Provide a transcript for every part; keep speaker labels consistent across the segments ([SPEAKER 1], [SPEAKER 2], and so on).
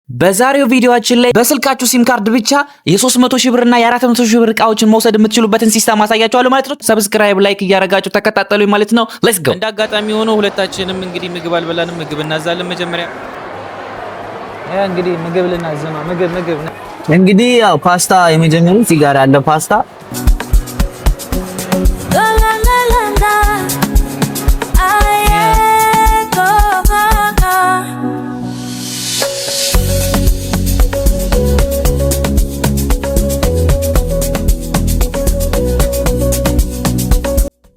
[SPEAKER 1] በዛሬው ቪዲዮአችን ላይ በስልካችሁ ሲም ካርድ ብቻ የ300 ሺህ ብር እና የ400 ሺህ ብር እቃዎችን መውሰድ የምትችሉበትን ሲስተም አሳያችኋለሁ ማለት ነው። ሰብስክራይብ ላይክ እያረጋችሁ ተከታተሉኝ ማለት ነው። ሌትስ ጎ።
[SPEAKER 2] እንዳጋጣሚ ሆኖ ሁለታችንም እንግዲህ ምግብ አልበላንም። ምግብ እናዛለን መጀመሪያ።
[SPEAKER 3] እንግዲህ ምግብ ልናዝ ነው። ምግብ እንግዲህ ያው ፓስታ የመጀመሪያው እዚህ ጋር ያለ ፓስታ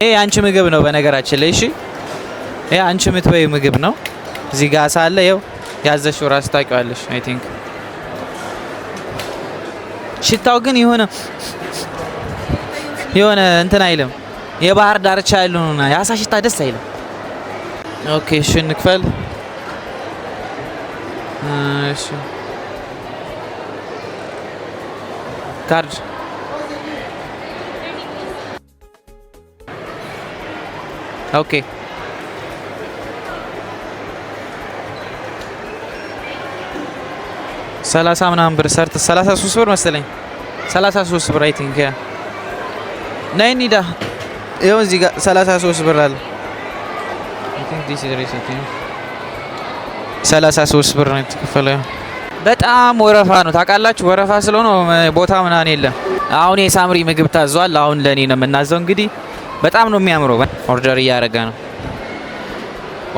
[SPEAKER 2] ይሄ አንቺ ምግብ ነው በነገራችን ላይ። እሺ ይሄ አንቺ የምትበይው ምግብ ነው። እዚህ ጋር ሳለ ይኸው ያዘሽው ራስ ታውቂዋለሽ። አይ ቲንክ ሽታው ግን የሆነ እንትን አይልም። የባህር ዳርቻ ያለውና የአሳ ሽታ ደስ አይልም። ኦኬ እሺ እንክፈል። እሺ ካርድ ኦኬ 30 ምናምን ብር ሰርተ 33 ብር መሰለኝ 33 ብር አይ ቲንክ ያ ነይ ኒዳ ይኸው እዚህ ጋር 33 ብር አለ። አይ ቲንክ ዲስ ኢዝ ሪሲት 33 ብር ነው የተከፈለው። በጣም ወረፋ ነው ታውቃላችሁ። ወረፋ ስለሆነ ቦታ ምናምን የለም። አሁን የሳምሪ ምግብ ታዟል። አሁን ለኔ ነው የምናዘው። እንግዲህ በጣም ነው የሚያምረው። ኦርደር እያደረገ ነው።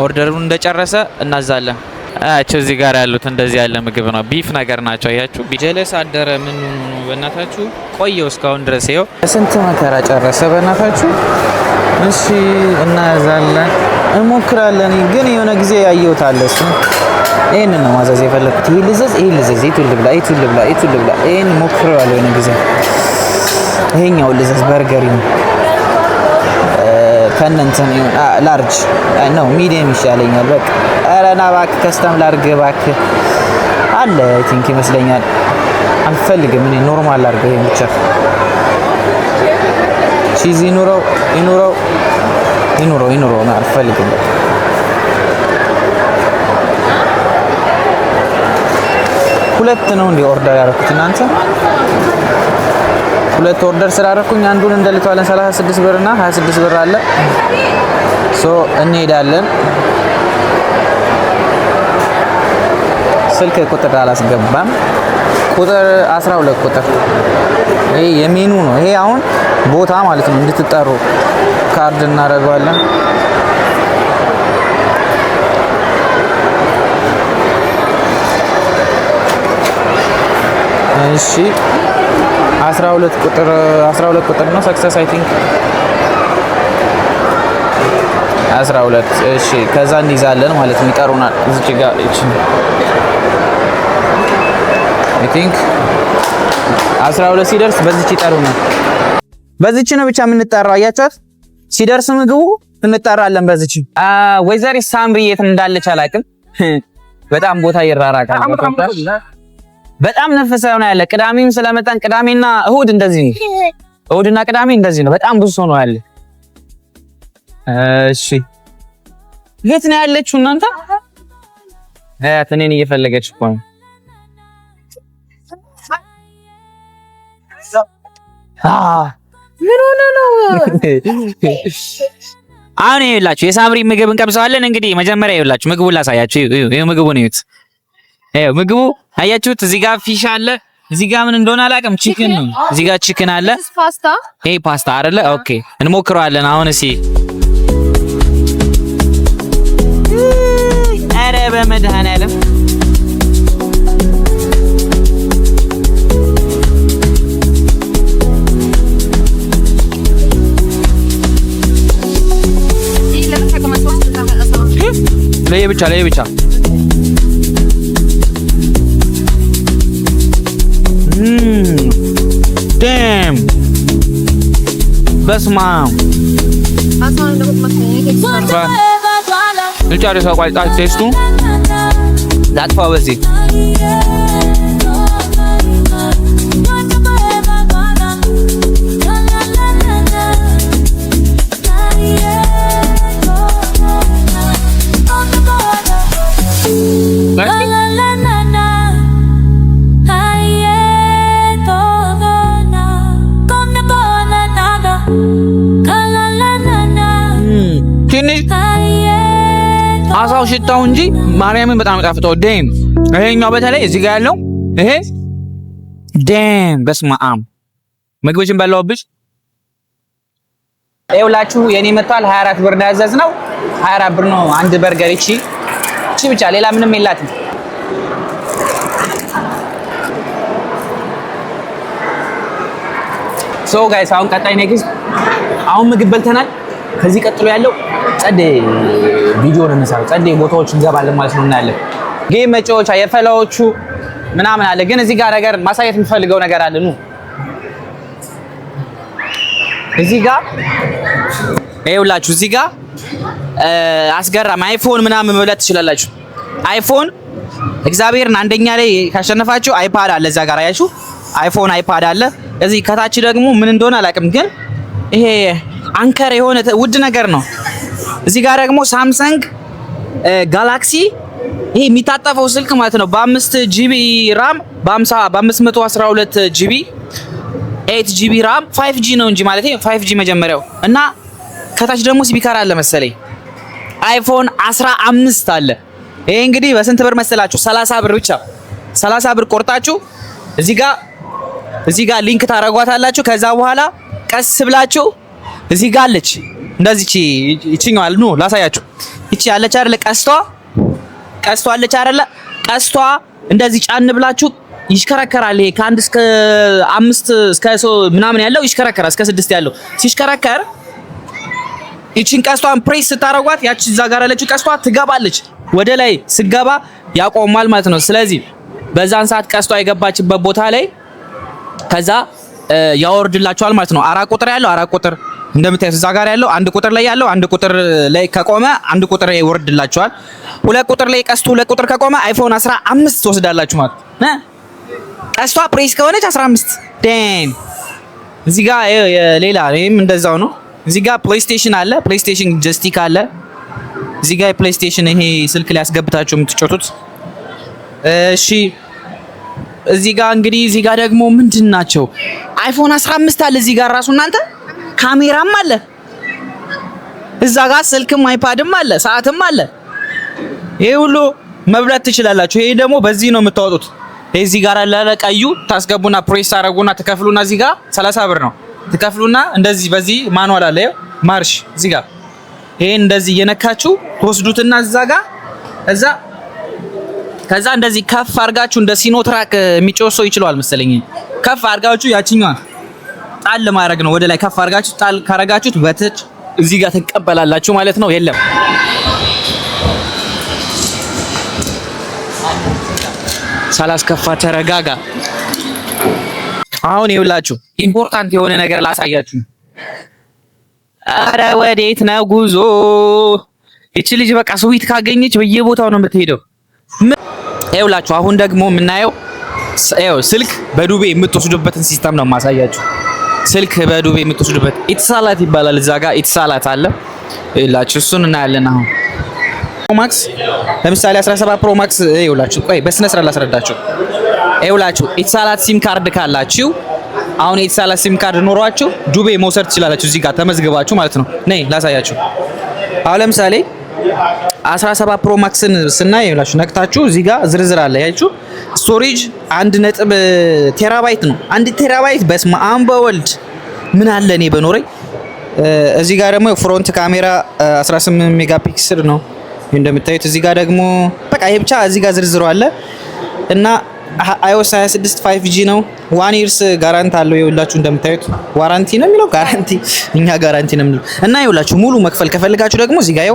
[SPEAKER 2] ኦርደሩን እንደጨረሰ እናዛለን። አያችሁ እዚህ ጋር ያሉት እንደዚህ ያለ ምግብ ነው። ቢፍ ነገር ናቸው። አያችሁ ጀለስ አደረ። ምን ነው በእናታችሁ ቆየው እስካሁን ድረስ ይኸው ስንት መከራ ጨረሰ በእናታችሁ። እሺ እናዛለን፣ እንሞክራለን። ግን የሆነ ጊዜ ያየሁት አለ። እሱ ይሄንን ነው ማዘዝ የፈለኩት። ይሄ ልዘዝ፣ ይቱን ልብላ፣ ይሄን ሞክሬዋለሁ የሆነ ጊዜ። ይሄኛው ልዘዝ በርገር ነው ከነንተን ላርጅ ነው ሚዲየም ይሻለኛል። በቃ ኧረ ና እባክህ ከስተም ላርግ እባክህ አለ። አይ ቲንክ ይመስለኛል። አልፈልግም እኔ ኖርማል ላርግ። ይሄ ብቻ ቺዝ ይኑረው ነው አልፈልግም። በቃ ሁለት ነው እንደ ኦርደር ያደረኩት እናንተ ሁለት ኦርደር ስላደረኩኝ አንዱን እንደልተዋለን 36 ብር እና 26 ብር አለ። ሶ እንሄዳለን። ስልክ ቁጥር አላስገባም። ቁጥር 12 ቁጥር ይሄ የሜኑ ነው። ይሄ አሁን ቦታ ማለት ነው እንድትጠሩ ካርድ እናደርገዋለን። እሺ 12 ቁጥር ነው ሰክሰስ አይ ቲንክ 12 እሺ። ከዛ እንይዛለን ማለት ነው። ይጠሩናል እዚች ጋር እቺ አይ ቲንክ 12 ሲደርስ በዚች ይጠሩናል። በዚች ነው ብቻ የምንጠራው። አያቻት ሲደርስ ምግቡ እንጠራለን በዚች። ወይዘሪ ሳምሪ የት እንዳለች አላውቅም። በጣም ቦታ ይራራቃል። በጣም ነፈሰ ነው ያለ። ቅዳሜም ስለመጣን ቅዳሜና እሁድ እንደዚህ ነው። እሁድና ቅዳሜ እንደዚህ ነው። በጣም ብዙ ሰው ነው ያለ። እሺ የት ነው ያለችው እናንተ? እኔን እየፈለገች እኮ ነው።
[SPEAKER 1] ምን ሆነ ነው? አሁን ይኸውላችሁ የሳምሪ ምግብ እንቀምሰዋለን። እንግዲህ መጀመሪያ ይኸውላችሁ ምግቡን ላሳያችሁ። ይሄ ምግቡን እዩት። ይሄው ምግቡ አያችሁት? እዚህ ጋር ፊሽ አለ። እዚህ ጋር ምን እንደሆነ አላውቅም። ቺክን ነው። እዚህ ጋር ቺክን አለ። ፓስታ። ይሄ ፓስታ አይደለ? ኦኬ እንሞክረዋለን አሁን። እሺ ኧረ በመድኃኒዓለም ለየብቻ ዳም በስማ ልጨርሰው። ቆይ ቴስቱ ላጥፋው በዚህ
[SPEAKER 2] ሽታው እንጂ ማርያምን በጣም ጣፍጦ ዴም። ይሄኛው በተለይ እዚህ ጋር ያለው ይሄ ዴም በስመ አብ ምግቦችን በላውብሽ። ይኸውላችሁ የኔ መጥቷል 24 ብር ነው ያዘዝነው። 24 ብር ነው አንድ በርገር። እቺ ብቻ ሌላ ምንም የላትም። ሶ ጋይስ አሁን ቀጣይ ኔክስት አሁን ምግብ በልተናል። ከዚህ ቀጥሎ ያለው ጸዴ ቪዲዮ ነው የምንሰራው። ጸዴ ቦታዎች እንገባለን ማለት ነው። እናያለን ጌም መጫወቻ የፈላዎቹ ምናምን አለ። ግን እዚህ ጋር ነገር ማሳየት የምፈልገው ነገር አለ። ኑ እዚህ ጋር ይኸውላችሁ እዚህ ጋር አስገራም አይፎን ምናምን መብላት ትችላላችሁ። አይፎን እግዚአብሔርን አንደኛ ላይ ካሸነፋችሁ አይፓድ አለ እዛ ጋር አያችሁ። አይፎን አይፓድ አለ። እዚህ ከታች ደግሞ ምን እንደሆነ አላውቅም፣ ግን ይሄ አንከር የሆነ ውድ ነገር ነው። እዚህ ጋር ደግሞ ሳምሰንግ ጋላክሲ ይሄ የሚታጠፈው ስልክ ማለት ነው። በ5 ጂቢ ራም በ512 ጂቢ 8 ጂቢ ራም 5G ነው እንጂ ማለት ነው 5G መጀመሪያው እና ከታች ደግሞ ስፒከር አለ መሰለኝ። አይፎን 15 አለ። ይሄ እንግዲህ በስንት ብር መሰላችሁ? 30 ብር ብቻ 30 ብር ቆርጣችሁ እዚህ ጋር ሊንክ ታረጓታላችሁ። ከዛ በኋላ ቀስ ብላችሁ እዚህ ጋር አለች እንደዚህ እቺኛው ነው ላሳያችሁ። እቺ አለች አይደለ? ቀስቷ አለች አይደለ? ቀስቷ እንደዚህ ጫን ብላችሁ ይሽከረከራል። ይሄ ከ1 እስከ 5 እስከ ምናምን ያለው ይሽከረከራል። እስከ 6 ያለው ሲሽከረከር እቺን ቀስቷን ፕሬስ ስታረጓት ያቺ እዛ ጋር ያለችው ቀስቷ ትገባለች። ወደ ላይ ስገባ ያቆማል ማለት ነው። ስለዚህ በዛን ሰዓት ቀስቷ የገባችበት ቦታ ላይ ከዛ ያወርድላችኋል ማለት ነው። 4 ቁጥር ያለው 4 ቁጥር እንደምታዩት እዛ ጋር ያለው 1 ቁጥር ላይ ያለው 1 ቁጥር ላይ ከቆመ 1 ቁጥር ይወርድላችኋል። 2 ቁጥር ላይ ቀስቱ 2 ቁጥር ከቆመ አይፎን 15 ትወስዳላችሁ ማለት ነው። ቀስቷ ፕሬስ ከሆነች 15 ዴም። እዚህ ጋር ሌላ እኔም እንደዛው ነው። እዚህ ጋር ፕሌይስቴሽን አለ። ፕሌይስቴሽን ጆይስቲክ አለ። እዚህ ጋር ፕሌይስቴሽን ይሄ ስልክ ላይ ያስገብታችሁ የምትጫወቱት። እሺ እዚህ ጋር እንግዲህ እዚህ ጋር ደግሞ ምንድን ናቸው? አይፎን 15 አለ እዚህ ጋር ራሱ እናንተ ካሜራም አለ። እዛ ጋር ስልክም አይፓድም አለ፣ ሰዓትም አለ። ይሄ ሁሉ መብላት ትችላላችሁ። ይሄ ደግሞ በዚህ ነው የምታወጡት። እዚህ ጋር አለ ቀዩ ታስገቡና ፕሬስ ታረጉና ትከፍሉና እዚህ ጋር 30 ብር ነው ትከፍሉና እንደዚህ በዚህ ማኑዋል አለ ማርሽ እዚህ ጋር ይሄን እንደዚህ እየነካችሁ ትወስዱትና እዛ ጋር ከዛ እንደዚህ ከፍ አርጋችሁ እንደ ሲኖትራክ የሚጮህ ሰው ይችላል መሰለኝ። ከፍ አርጋችሁ ያቺኛዋን ጣል ማድረግ ነው። ወደ ላይ ከፍ አርጋችሁ ጣል ካረጋችሁት በተች እዚህ ጋር ተቀበላላችሁ ማለት ነው። የለም ሳላስከፋ ተረጋጋ። አሁን ይኸውላችሁ ኢምፖርታንት የሆነ ነገር ላሳያችሁ። አረ ወዴት ነው ጉዞ? እቺ ልጅ በቃ ስዊት ካገኘች በየቦታው ነው የምትሄደው። ይኸውላችሁ አሁን ደግሞ የምናየው ስልክ በዱቤ የምትወስዱበትን ሲስተም ነው ማሳያችሁ። ስልክ በዱቤ የምትወስዱበት ኢትሳላት ይባላል። እዛ ጋር ኢትሳላት አለ። ይኸውላችሁ እሱን እናያለን። አሁን ፕሮማክስ ለምሳሌ 17 ፕሮማክስ ይኸውላችሁ፣ ቆይ በስነ ስርዓት ላስረዳችሁ። ይኸውላችሁ ኢትሳላት ሲም ካርድ ካላችሁ አሁን ኢትሳላት ሲም ካርድ ኖሯችሁ ዱቤ መውሰድ ትችላላችሁ። እዚህ ጋር ተመዝግባችሁ ማለት ነው። ነይ ላሳያችሁ። አሁን ለምሳሌ 17 ፕሮ ማክስን ስናይ ይኸውላችሁ ነክታችሁ እዚህ ጋር ዝርዝር አለ። ያያችሁ ስቶሬጅ 1 ቴራባይት ነው። 1 ቴራባይት በስመ አብ በወልድ ምን አለ እኔ በኖረኝ። እዚህ ጋር ደግሞ ፍሮንት ካሜራ 18 ሜጋፒክስል ነው እንደምታዩት። እዚህ ጋር ደግሞ በቃ ይሄ ብቻ እዚህ ጋር ዝርዝሩ አለ እና iOS 26 5G ነው። 1 years ጋራንቲ አለው። ይኸውላችሁ እንደምታዩት ዋራንቲ ነው የሚለው ጋራንቲ፣ እኛ ጋራንቲ ነው የሚለው እና ይኸውላችሁ ሙሉ መክፈል ከፈልጋችሁ ደግሞ እዚህ ጋር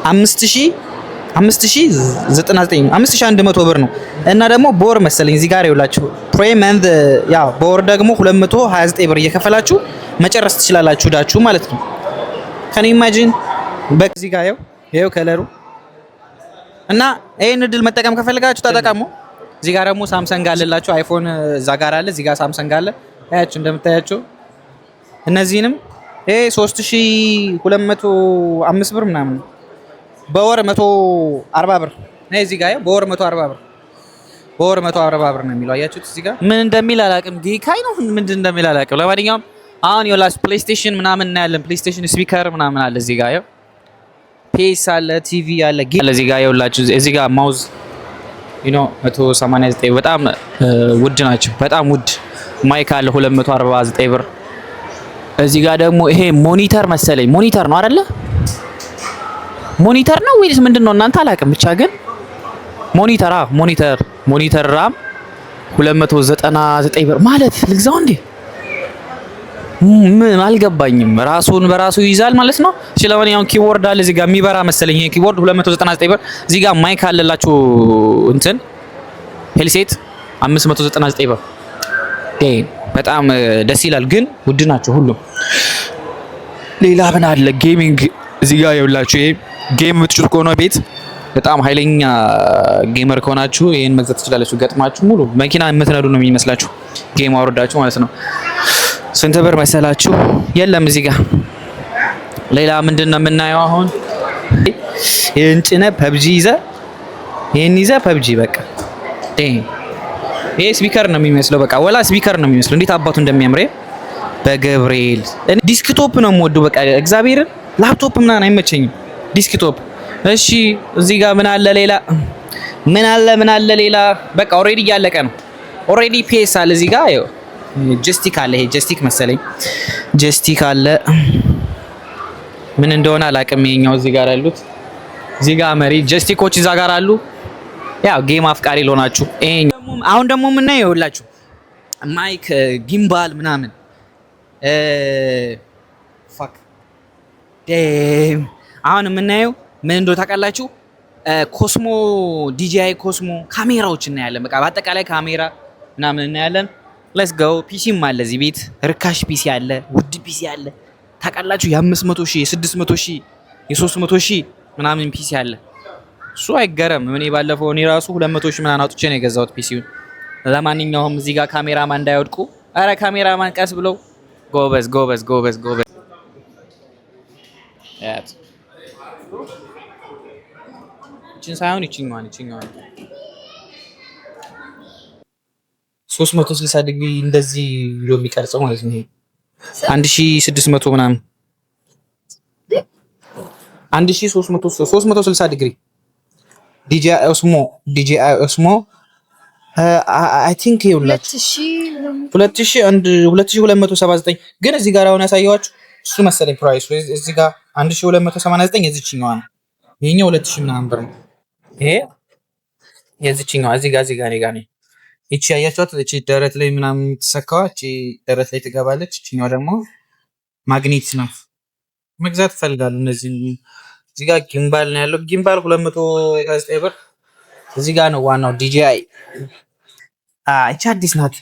[SPEAKER 2] 5100 ብር ነው እና ደግሞ በወር መሰለኝ እዚህ ጋር ይኸውላችሁ ፕሪሚየም ያ በወር ደግሞ 229 ብር እየከፈላችሁ መጨረስ ትችላላችሁ ዳችሁ ማለት ነው። ከኔ ኢማጂን በዚህ ጋር ይኸው ከለሩ እና ይሄን እድል መጠቀም ከፈልጋችሁ ተጠቀሙ። እዚህ ጋር ደግሞ ሳምሰንግ አለላችሁ። አይፎን እዛ ጋር አለ፣ እዚህ ጋር ሳምሰንግ አለ። አያችሁ እንደምታያችሁ እነዚህንም ይሄ 3205 ብር ምናምን በወር 140 ብር ነው። እዚህ ጋር በወር 140 ብር በወር 140 ብር ነው የሚለው። አያችሁት እዚህ ጋር ምን እንደሚል አላውቅም። ዲካይ ነው ምንድን እንደሚል አላውቅም። ለማንኛውም አሁን ይኸውላችሁ ፕሌይስቴሽን ምናምን እናያለን። ፕሌይስቴሽን ስፒከር ምናምን አለ እዚህ ጋር ፒኤስ አለ፣ ቲቪ አለ፣ ጌም አለ። እዚህ ጋር ይኸውላችሁ እዚህ ጋር ማውዝ 189 በጣም ውድ ናቸው። በጣም ውድ ማይክ አለ 249 ብር። እዚህ ጋር ደግሞ ይሄ ሞኒተር መሰለኝ ሞኒተር ነው አይደለ? ሞኒተር ነው ወይስ ምንድነው እናንተ አላውቅም። ብቻ ግን ሞኒተር ራም 299 ብር ማለት ልግዛው እንዴ? ምን አልገባኝም። ራሱን በራሱ ይይዛል ማለት ነው። እሺ ለማንኛውም ኪቦርድ አለ እዚህ ጋር የሚበራ መሰለኝ። ይሄ ኪቦርድ 299 ብር። እዚህ ጋር ማይክ አለላችሁ እንትን ሄልሴት 599 ብር። በጣም ደስ ይላል፣ ግን ውድ ናቸው ሁሉም። ሌላ ምን አለ? ጌሚንግ እዚህ ጋር ይኸውላችሁ ይሄ ጌም የምትጭት ከሆነ ቤት በጣም ኃይለኛ ጌመር ከሆናችሁ ይሄን መግዛት ትችላላችሁ። ገጥማችሁ ሙሉ መኪና የምትነዱ ነው የሚመስላችሁ ጌም አወርዳችሁ ማለት ነው። ስንት ብር መሰላችሁ? የለም እዚህ ጋር ሌላ ምንድነው የምናየው አሁን? ይሄን ጭነ ፐብጂ ይሄን ፐብጂ በቃ ይሄ ስፒከር ነው የሚመስለው። በቃ ወላ ስፒከር ነው የሚመስለው። እንዴት አባቱ እንደሚያምር በገብርኤል ዲስክቶፕ ነው የምወደው። በቃ እግዚአብሔርን ላፕቶፕ ምናምን አይመቸኝም፣ ዲስክቶፕ። እሺ እዚህ ጋር ምን አለ ሌላ? ምን አለ ሌላ? በቃ ኦሬዲ እያለቀ ነው። ኦሬዲ ፒኤስ አለ እዚህ ጋር ጀስቲክ አለ። ይሄ ጀስቲክ መሰለኝ ጀስቲክ አለ። ምን እንደሆነ አላውቅም። ይሄኛው እዚህ ጋር ያሉት እዚህ ጋር መሪ ጀስቲኮች እዛ ጋር አሉ። ያው ጌም አፍቃሪ ለሆናችሁ አሁን ደግሞ የምናየው ይኸውላችሁ ማይክ ጊምባል ምናምን ፋክ ዴም አሁን የምናየው ምን እንደው ታውቃላችሁ? ኮስሞ ዲጂአይ ኮስሞ ካሜራዎች እናያለን። በቃ በአጠቃላይ ካሜራ ምናምን እናያለን። ሌትስ ጎ። ፒሲም አለ እዚህ ቤት፣ ርካሽ ፒሲ አለ፣ ውድ ፒሲ አለ። ታውቃላችሁ የ500 ሺህ የ600 ሺህ የ300 ሺህ ምናምን ፒሲ አለ። እሱ አይገረም። እኔ ባለፈው እኔ ራሱ 200 ሺህ ምናምን አውጥቼ ነው የገዛሁት ፒሲውን። ለማንኛውም እዚህ ጋር ካሜራማን እንዳይወድቁ፣ አረ ካሜራማን ቀስ ብለው ጎበዝ ጎበዝ ጎበዝ ጎበዝ። ያት እቺን ሳይሆን እቺኛዋን 360 ዲግሪ እንደዚህ ቪዲዮ የሚቀርጸው ማለት ነው። 1600 ምናምን 360 ዲግሪ DJI Osmo አይ ቲንክ ይኸውላችሁ 2279 ግን እዚህ ጋር አሁን ያሳየኋችሁ እሱ መሰለኝ ፕራይስ። እዚህ ጋር 1289 የዚህኛዋ ነው። ይሄኛው 2000 ምናምን ብር ነው። ይሄ የዚህኛዋ እዚህ ጋር እኔ ጋር ነው። እቺ ያያችኋት እቺ ደረት ላይ ምናምን የምትሰካዋ እቺ ደረት ላይ ትገባለች። እቺኛው ደግሞ ማግኔት ነው። መግዛት ፈልጋለሁ እነዚህ። እዚህ ጋር ጊምባል ነው ያለው። ጊምባል 229 ብር። እዚህ ጋር ነው ዋናው DJI። እቺ አዲስ ናት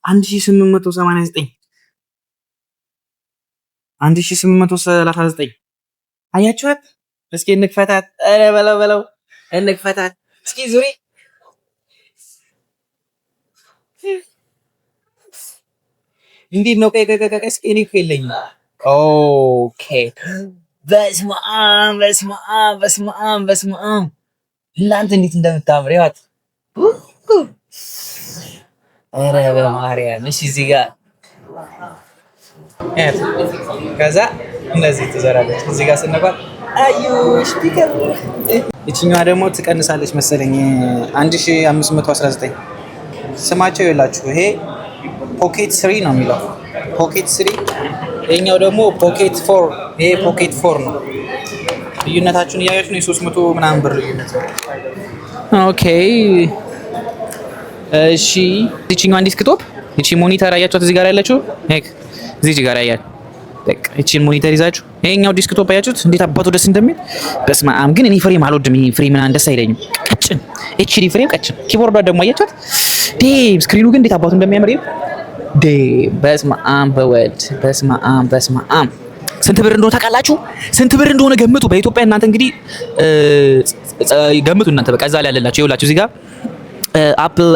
[SPEAKER 2] 1839 አያችኋት? እስኪ እንክፈታት። ኧረ በለው እንክፈታት እስኪ ዙሪ። እንዴት ነው? ቀይ እስኪ እኔ እኮ የለኝም። ኦኬ በስመ አብ እናንተ እንዴት እንደምታምር ያት። ኧረ በማርያም እሺ። እዚህ ጋር ከዛ እንደዚህ ትዘራለች። እዚህ ጋር ስንባል አዩሽ ፒከር። እቺኛዋ ደግሞ ትቀንሳለች መሰለኝ 1519 ስማቸው ይላችሁ። ይሄ ፖኬት 3 ነው የሚለው ፖኬት 3። ይሄኛው ደግሞ ፖኬት 4። ይሄ ፖኬት 4 ነው። ልዩነታችሁን እያያችሁ ነው። 300 ምናምን ብር ልዩነት ነው። ኦኬ እሺ። እቺኛው ዲስክቶፕ እቺ ሞኒተር አያችኋት? እዚህ ጋር ያለችው እዚህ ጋር ያያችሁ። በቃ እቺን ሞኒተር ይዛችሁ ይሄኛው ዲስክቶፕ አያችሁት? እንዴት አባቱ ደስ እንደሚል በስመ አብ። ግን እኔ ፍሬም አልወድም። ይሄ ፍሬም ምናምን ደስ አይለኝም። ቀጭን ኤችዲ ፍሬም ቀጭን። ኪቦርዷ ደግሞ አያችኋት? ስክሪኑ ግን እንዴት አባቱ እንደሚያምር በስመ አብ በወልድ በስመ አብ። ስንት ብር እንደሆነ ታውቃላችሁ? ስንት ብር እንደሆነ ገምቱ። በኢትዮጵያ እናንተ እንግዲህ ገምቱ እናንተ። በቃ እዛ ላይ ያለላችሁ ይኸውላችሁ እዚህ ጋር አፕል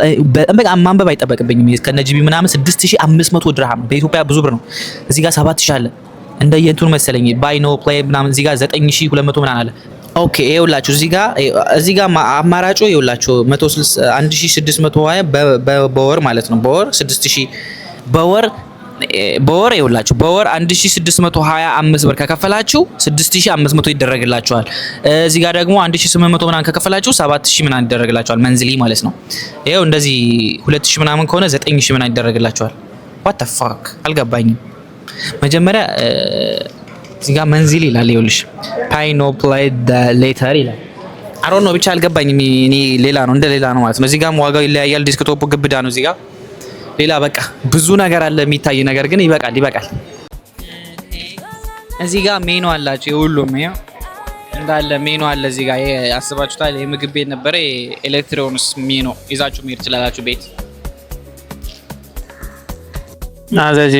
[SPEAKER 2] ማንበብ አይጠበቅብኝም። ከነጂቢ ምናምን 6500 ድርሃም በኢትዮጵያ ብዙ ብር ነው። እዚህ ጋር 7000 አለ እንደ የእንትኑ መሰለኝ ባይ ኖ ፕሌይ ምናምን። እዚህ ጋር 9200 ምናምን አለ። ኦኬ ይኸውላችሁ እዚህ ጋር አማራጩ ይኸውላችሁ 1620 በወር ማለት ነው። በወር 6000 በወር
[SPEAKER 1] በወር ይውላችሁ በወር 1625 ብር ከከፈላችሁ 6500 ይደረግላችኋል። እዚህ ጋር ደግሞ 1800 ምናምን ከከፈላችሁ 7000 ምናምን ይደረግላችኋል መንዝሊ ማለት ነው። ይሄው እንደዚህ 2000 ምናምን ከሆነ 9000 ምናምን ይደረግላችኋል። what the fuck አልገባኝም። መጀመሪያ እዚህ ጋር መንዝሊ ይላል ይኸውልሽ pay no play the later ይላል። አሮ ነው ብቻ አልገባኝም። እኔ ሌላ ነው እንደ ሌላ ነው ማለት ነው። እዚህ ጋር ዋጋው ይለያያል። ዲስክቶፑ ግብዳ ነው እዚህ ጋር ሌላ በቃ ብዙ ነገር አለ የሚታይ ነገር ግን ይበቃል። እዚህ ጋር ሜኑ አላችሁ የሁሉም ይሄው እንዳለ ሜኑ አለ እዚህ ጋር አስባችሁታል። የምግብ ቤት ነበረ ኤሌክትሮኒክስ ሜኑ ይዛችሁ መሄድ ትችላላችሁ ቤት አዛጂ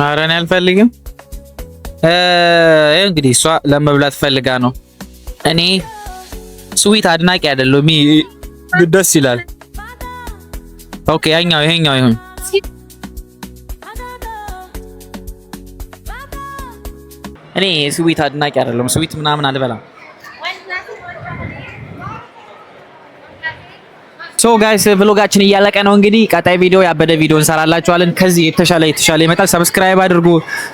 [SPEAKER 1] ማረን አልፈልግም። እንግዲህ እሷ ለመብላት ፈልጋ ነው። እኔ ስዊት አድናቂ አይደለም። ደስ ይላል። ኦኬ ይሄኛው ይሁን። እኔ ስዊት አድናቂ አይደለም። ስዊት ምናምን አልበላም። ሶ ጋይስ ብሎጋችን እያለቀ ነው። እንግዲህ ቀጣይ ቪዲዮ ያበደ ቪዲዮ እንሰራላችኋለን። ከዚህ የተሻለ ይመጣል። ሰብስክራይብ አድርጉ።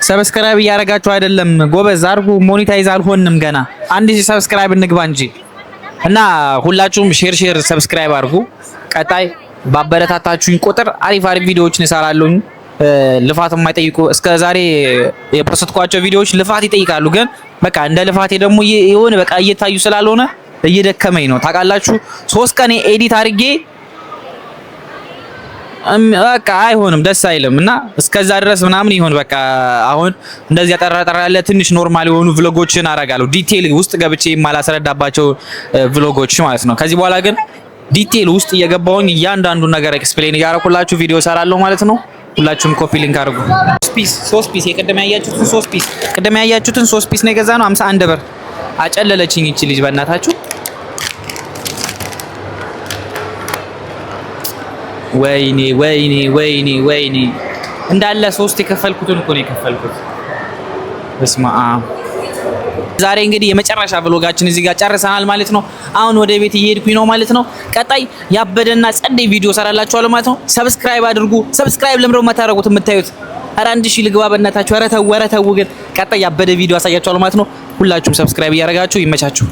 [SPEAKER 1] ሰብስክራይብ እያደረጋችሁ አይደለም ጎበዝ አድርጉ። ሞኔታይዝ አልሆንም ገና 1000 ሰብስክራይብ እንግባ እንጂ እና ሁላችሁም ሼር ሰብስክራይብ አድርጉ። ቀጣይ ባበረታታችሁኝ ቁጥር አሪፍ ቪዲዮዎችን እሰራለሁ። ልፋት የማይጠይቁ እስከዛሬ የፖስትኳቸው ቪዲዮዎች ልፋት ይጠይቃሉ። ግን በቃ እንደ ልፋቴ ደግሞ የሆነ በቃ እየታዩ ስላልሆነ እየደከመኝ ነው ታውቃላችሁ። 3 ቀን ኤዲት አድርጌ በቃ አይሆንም፣ ደስ አይልም እና እስከዛ ድረስ ምናምን ይሆን በቃ አሁን እንደዚህ ያጠራጠራ ያለ ትንሽ ኖርማል የሆኑ ቭሎጎችን አረጋለሁ። ዲቴል ውስጥ ገብቼ የማላስረዳባቸው ቭሎጎች ማለት ነው። ከዚህ በኋላ ግን ዲቴል ውስጥ እየገባሁኝ እያንዳንዱ ነገር ኤክስፕሌን እያደረኩላችሁ ቪዲዮ ሰራለሁ ማለት ነው። ሁላችሁም ኮፒ ሊንክ አድርጉ። 3 ፒስ የቀደም ያያችሁትን 3 ፒስ ነው የገዛ ነው 51 ብር። አጨለለችኝ እቺ ልጅ በእናታችሁ። ወይኔ እንዳለ 3 የከፈልኩትን እኮ ነው የከፈልኩት። በስመ አብ። ዛሬ እንግዲህ የመጨረሻ ብሎጋችን እዚህ ጋር ጨርሰናል ማለት ነው። አሁን ወደ ቤት እየሄድኩኝ ነው ማለት ነው። ቀጣይ ያበደና ጸደይ ቪዲዮ ሰራላችኋለሁ ማለት ነው። ሰብስክራይብ አድርጉ። ሰብስክራይብ ለምንድነው የማታደርጉት? የምታዩት ኧረ 1000 ልግባ በእናታችሁ። ኧረ ተው ግን ቀጣይ ያበደ ቪዲዮ አሳያችኋለሁ ማለት ነው። ሁላችሁም ሰብስክራይብ እያደረጋችሁ ይመቻችሁ።